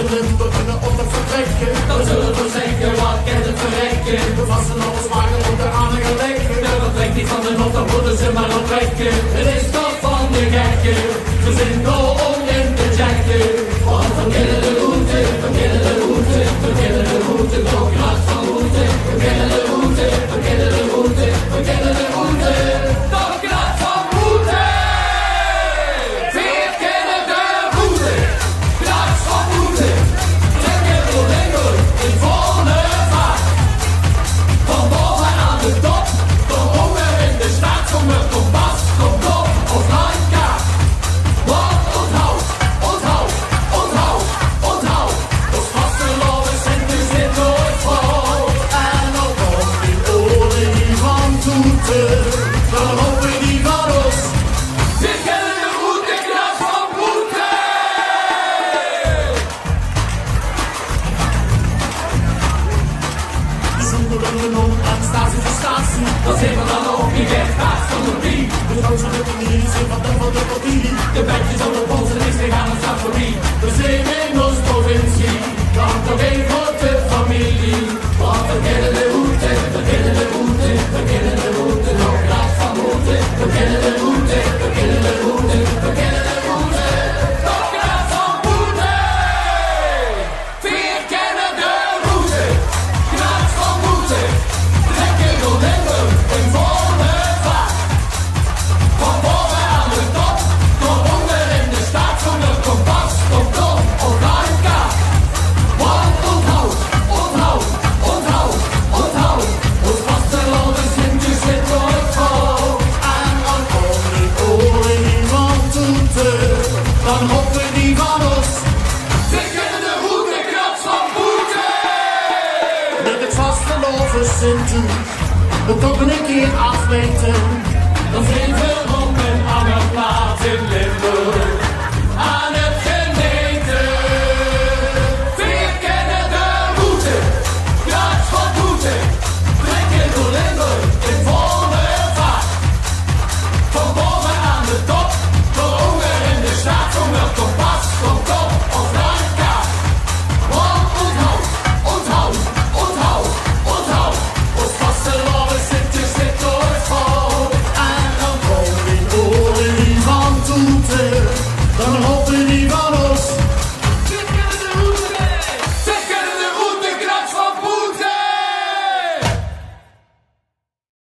zullen, we kunnen op het vertrekken. Dan zullen we zeker wat kennis verrekken. We vasten alles wagen op de aanige lekken. De vertrekt niet van de not, dan moeten ze maar opwekken. Het is toch van de gekken. Ze zijn dol om in te jacken. Want we kennen de route, we kennen de route, we kennen de route, toch graag van route. We kennen de route, we kennen de route, we kennen de route, toch graag van route. We kennen de route, graag van route. Trekken door Lengel in volle vaart. Van boven aan de top, van honger in de stad, zonder kompas, kom op of handkaart. Want onthoud, onthoud, onthoud, onthoud. Ons vasteloven centen zit nooit vol. En dan komt die oren die van toeten, dan hopen die van ons. We kennen de route, graag van route. Zoeken we de non aan statie voor statie. Dan zijn we dan ook niet weg, haast van de pie. De grootste republiek zit van de kopie. De bedjes op de pols en niks tegen aan ons afgerie. We zijn in ons provincie, Dan toch een grote familie. Want we kennen de route, we kennen de route, we kennen de route, nog graag van route. We kennen de route, we kennen de route, we kennen de route, nog graag van route. We kennen de route, graag van route. Trekken door Lengel in volle vaart. Van boven aan de top, tot onder in de staat, zonder kompas, tot top of handkaart. Want onthoud, onthoud, onthoud, onthoud. Ons vasteloven centjes zit nooit vol. en dan komen die oren die van toeten, dan hopen die van ons. We kennen de route, krat van boete. Met het vasteloven centen, we toch een keer afweten. Dan zijn we